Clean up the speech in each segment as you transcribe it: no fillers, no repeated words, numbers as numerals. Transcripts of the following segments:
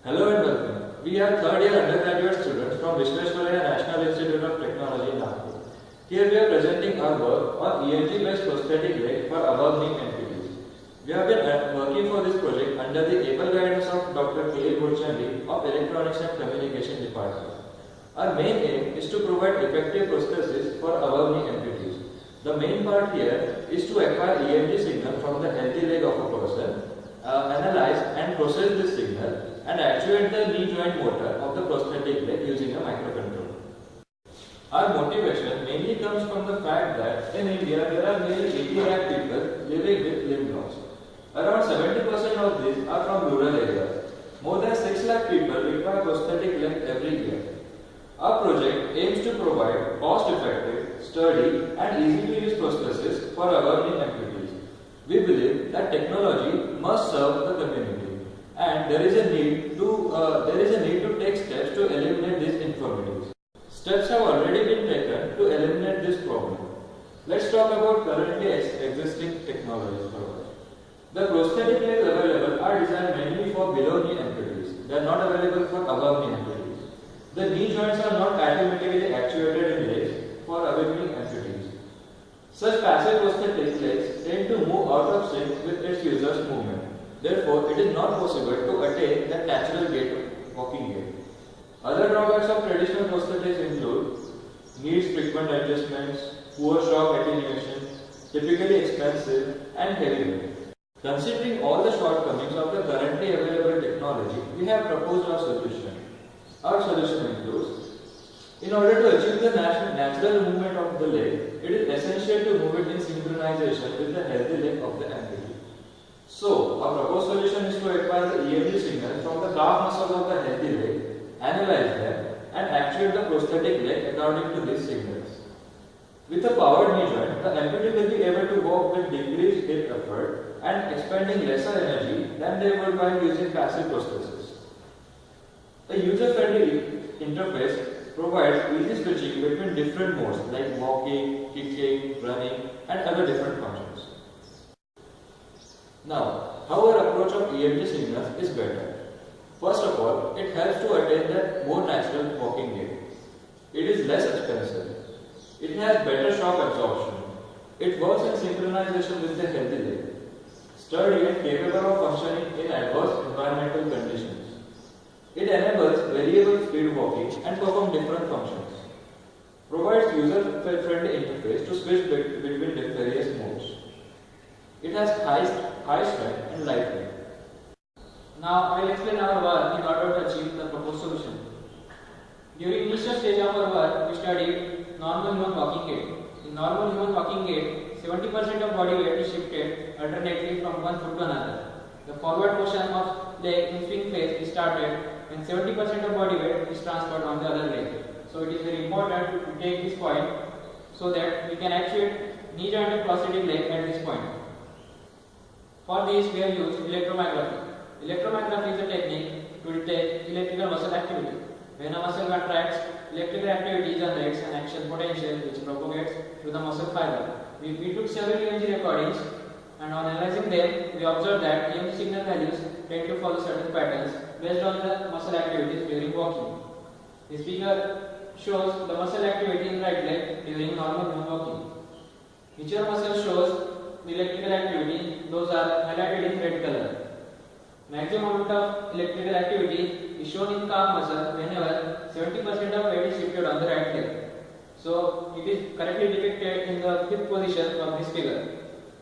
Hello and welcome. We are third year undergraduate students from Visvesvaraya National Institute of Technology, Nagpur. Here we are presenting our work on EMG based prosthetic leg for above knee amputees. We have been working for this project under the able guidance of Dr. K. Gurchandi of Electronics and Communication Department. Our main aim is to provide effective prosthesis for above knee amputees. The main part here is to acquire EMG signal from the healthy leg of a person, analyze and process this signal, and actuate the knee joint motor of the prosthetic leg using a microcontroller. Our motivation mainly comes from the fact that in India there are nearly 80 lakh people living with limb loss. Around 70% of these are from rural areas. More than 6 lakh people require prosthetic leg every year. Our project aims to provide cost-effective, sturdy and easy to use prosthesis for above knee amputees. We believe that technology must serve the community, and there is a need to take steps to eliminate these infirmities. Steps have already been taken to eliminate this problem. Let's talk about currently existing technologies. The prosthetic legs available are designed mainly for below knee amputees. They are not available for above knee amputees. The knee joints are not automatically actuated in legs for above knee amputees. Such passive prosthetic legs tend to move out of sync with its user's movement. Therefore, it is not possible to attain that natural walking gait. Other drawbacks of traditional prosthetics include needs frequent adjustments, poor shock attenuation, typically expensive and heavy weight. Considering all the shortcomings of the currently available technology, we have proposed our solution. Our solution includes: in order to achieve the natural movement of the leg, it is essential to move it in synchronization with the healthy leg of the amputee. So, our proposed solution is to acquire the EMG signal from the calf muscles of the healthy leg, analyze them, and actuate the prosthetic leg according to these signals. With a powered knee joint, the amputee will be able to walk with decreased hip effort and expending lesser energy than they would while using passive prosthesis. A user-friendly interface provides easy switching between different modes like walking, kicking, running, and other different functions. Now, how our approach of EMG signals is better. First of all, it helps to attain that more natural walking gait. It is less expensive. It has better shock absorption. It works in synchronization with the healthy leg. Sturdy and capable of functioning in adverse environmental conditions. It enables variable speed walking and perform different functions. Provides user-friendly interface to switch between various modes. It has high strength and light weight. Now I will explain our work in order to achieve the proposed solution. During initial stage of our work, we studied normal human walking gait. In normal human walking gait, 70% of body weight is shifted alternately from one foot to another. The forward motion of leg in swing phase is started when 70% of body weight is transferred on the other leg. So it is very important to take this point so that we can actuate knee joint and prosthetic leg at this point. For this we have used electromyography. Electromyography is a technique to detect electrical muscle activity. When a muscle contracts, electrical activity generates an action potential which propagates through the muscle fiber. We took several EMG recordings, and on analyzing them, we observed that EMG signal values tend to follow certain patterns based on the muscle activities during walking. This figure shows the muscle activity in right leg during normal human walking. Whichever muscle shows the electrical activity, those are highlighted in red color. Maximum amount of electrical activity is shown in calf muscle whenever 70% of weight is shifted on the right leg. So it is correctly depicted in the fifth position of this figure.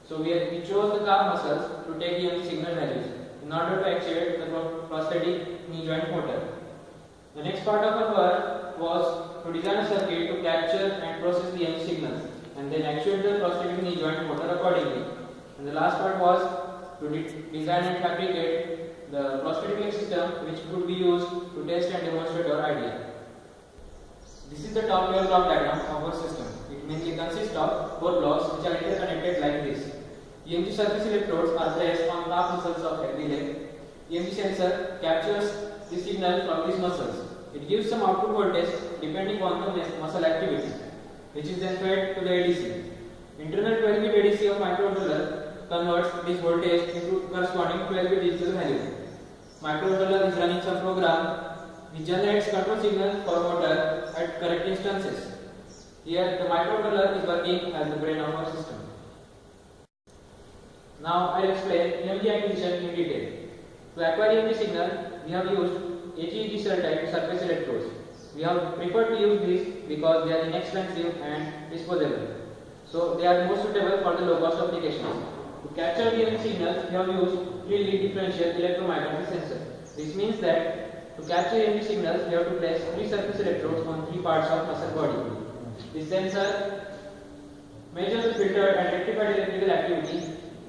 So we chose the calf muscles to take EMG signal values in order to actuate the prosthetic knee joint motor. The next part of our work was to design a circuit to capture and process the EMG signals and then actuate the prosthetic knee joint motor accordingly. And the last part was to design and fabricate the prosthetic leg system which could be used to test and demonstrate our idea. This is the top level block diagram of our system. It mainly consists of 4 blocks which are interconnected like this. EMG surface electrodes are placed on calf muscles of every leg. EMG sensor captures the signal from these muscles. It gives some output voltage depending on the muscle activity, which is then fed to the ADC. Internal 12-bit ADC of microcontroller converts this voltage into corresponding 12-bit digital value. microcontroller is running some program which generates control signal for motor at correct instances. Here the microcontroller is working as the brain of our system. Now I will explain EMG acquisition in detail. To acquire EMG signal, we have used HEG cell type surface electrodes. We have preferred to use these because they are inexpensive and disposable. So they are more suitable for the low cost applications. To capture the EMG signals, we have used 3 differential electromagnetic sensor. This means that to capture EMG signals, we have to place 3 surface electrodes on 3 parts of muscle body. This sensor measures the filtered and rectified electrical activity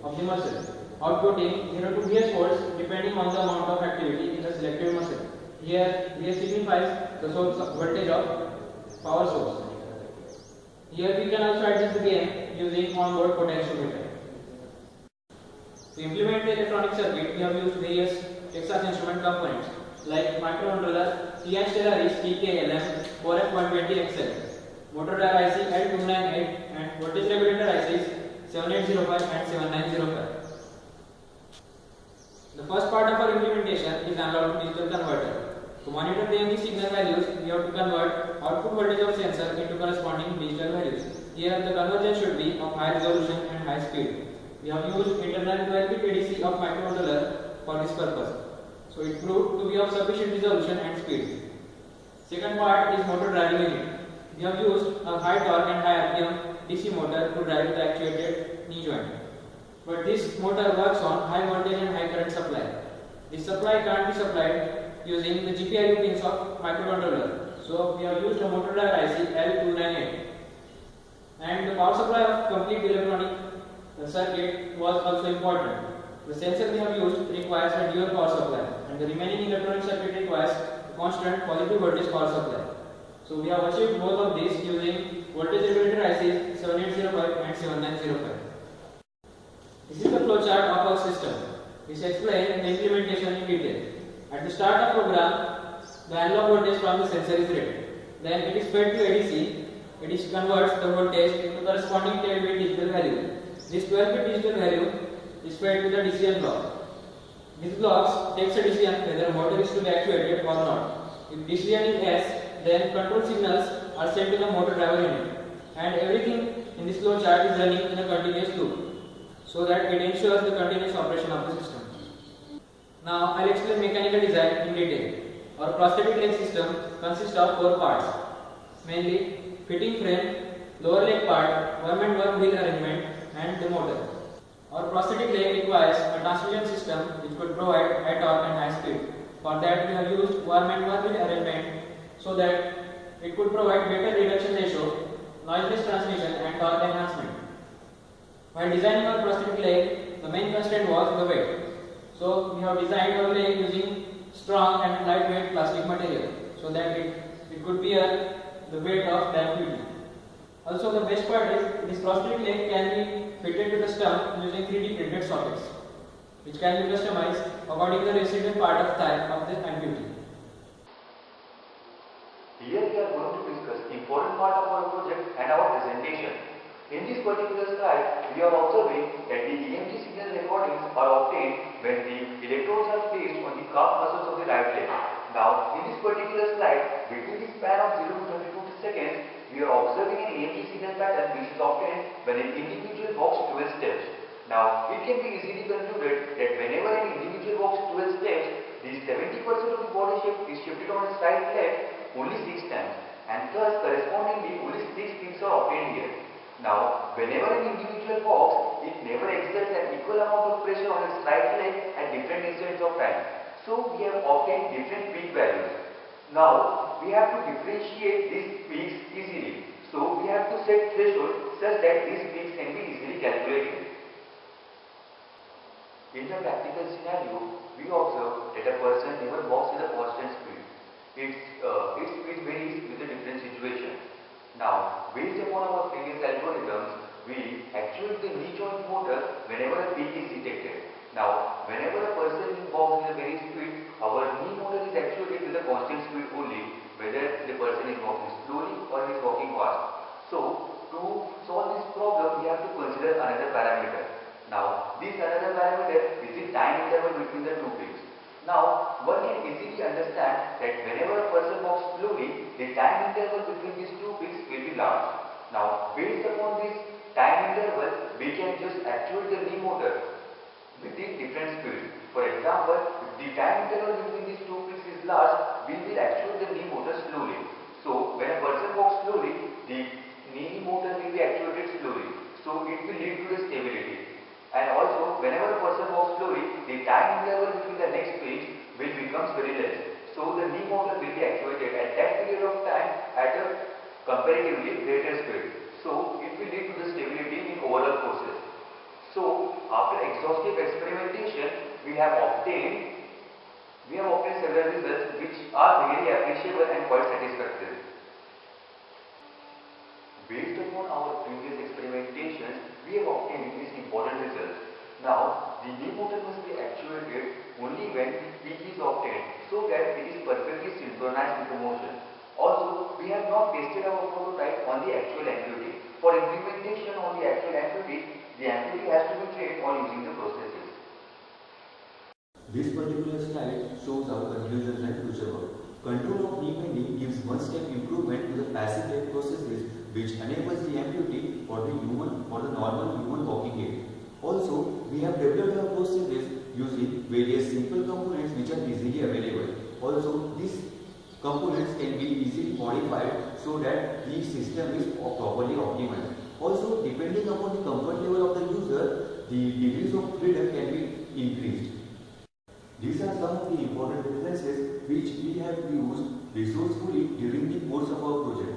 of the muscle, outputting 0 to Vs volts depending on the amount of activity in the selected muscle. Here, Vs signifies the source of voltage of power source. Here we can also adjust the gain using onboard potentiometer. To implement the electronic circuit, we have used various Texas Instrument components like microcontroller TN Stellaris TKLM4F120XL, motor drive IC L298 and voltage regulator ICs 7805 and 7905. The first part of our implementation is analog to digital converter. To monitor the EMG signal values, we have to convert output voltage of sensor into corresponding digital values. Here the conversion should be of high resolution and high speed. We have used internal 12-bit ADC of microcontroller for this purpose. So it proved to be of sufficient resolution and speed. Second part is motor driving unit. We have used a high torque and high RPM DC motor to drive the actuated knee joint. But this motor works on high voltage and high current supply. This supply can't be supplied using the GPIO pins of microcontroller. So we have used a motor drive IC L298. And the power supply of complete electronic circuit was also important. The sensor we have used requires a dual power supply and the remaining electronic circuit requires a constant positive voltage power supply. So we have achieved both of these using voltage regulator ICs 7805 and 7905. This is the flowchart of our system. This explains the implementation in detail. At the start of program, the analog voltage from the sensor is read. Then it is fed to ADC. ADC converts the voltage into corresponding 12-bit digital value. This 12-bit digital value is fed to the decision block. This block takes a decision whether a motor is to be actuated or not. If decision is yes, then control signals are sent to the motor driver unit. And everything in this flow chart is running in a continuous loop, so that it ensures the continuous operation of the system. Now I will explain mechanical design in detail. Our prosthetic leg system consists of 4 parts, mainly fitting frame, lower leg part, worm and worm wheel arrangement and the motor. Our prosthetic leg requires a transmission system which could provide high torque and high speed. For that we have used worm and worm wheel arrangement so that it could provide better reduction ratio, noiseless transmission and torque enhancement. While designing our prosthetic leg, the main constraint was the weight. So we have designed our leg using strong and lightweight plastic material so that it could bear the weight of damp duty. Also the best part is this prosthetic leg can be fitted to the stump using 3D printed sockets, which can be customized according to the resident part of thigh of the amputee. Here we are going to discuss important part of our project and our presentation. In this particular slide, we are observing that the EMG signal recordings are obtained when the electrodes are placed on the calf muscles of the right leg. Now, in this particular slide, between the span of 0 to 32 seconds, we are observing an EMG signal pattern which is obtained when an individual walks 12 steps. Now, it can be easily concluded that whenever an individual walks 12 steps, the 70% of the body shape is shifted on its right leg only 6 times, and thus correspondingly only 6 clicks are obtained here. Now, whenever an individual walks, it never exerts an equal amount of pressure on its right leg at different instants of time. So, we have obtained different peak values. Now, we have to differentiate these peaks easily. So, we have to set thresholds such that these peaks can be easily calculated. In the practical scenario, we observe that a person never walks at a constant speed. Its speed varies with a different situation. Now, based upon our previous algorithms, we actuate the knee joint motor whenever a peak is detected. Now, whenever a person walks in a very speed, our knee motor is actuated with a constant speed only, whether the person is walking slowly or is walking fast. So, to solve this problem, we have to consider another parameter. Now, this another parameter is the time interval between the two peaks. Now, one can easily understand that whenever a person walks slowly, the time interval between these two peaks will be large. Now, based upon this time interval, we can just actuate the knee motor with the different speed. For example, if the time interval between these two peaks is large, we will actuate the knee motor slowly. So, when a person walks slowly, the knee motor will be actuated slowly. So, it will lead to the stability. And also, whenever a person walks slowly, the time interval between the next page will becomes very less. So, the knee motor will be actuated at that period of time at a comparatively greater speed. So, it will lead to the stability in overall process. So, after exhaustive experimentation, we have obtained several results which are really appreciable and quite satisfactory. Based upon our previous experimentations, we have obtained these important results. Now, the knee motor must be actuated only when the peak is obtained so that it is perfectly synchronized with the motion. Also, we have not tested our prototype on the actual amplitude. For implementation on the actual amplitude, the amplitude has to be trained on using the processes. This particular slide shows our conclusions and future work. Control of knee bending gives one-step improvement to the passive leg processes which enables the amputee for the normal human walking gait. Also, we have developed our processes using various simple components which are easily available. Also, these components can be easily modified so that the system is properly optimized. Also, depending upon the comfort level of the user, the degrees of freedom can be increased. These are some of the important differences which we have used resourcefully during the course of our project.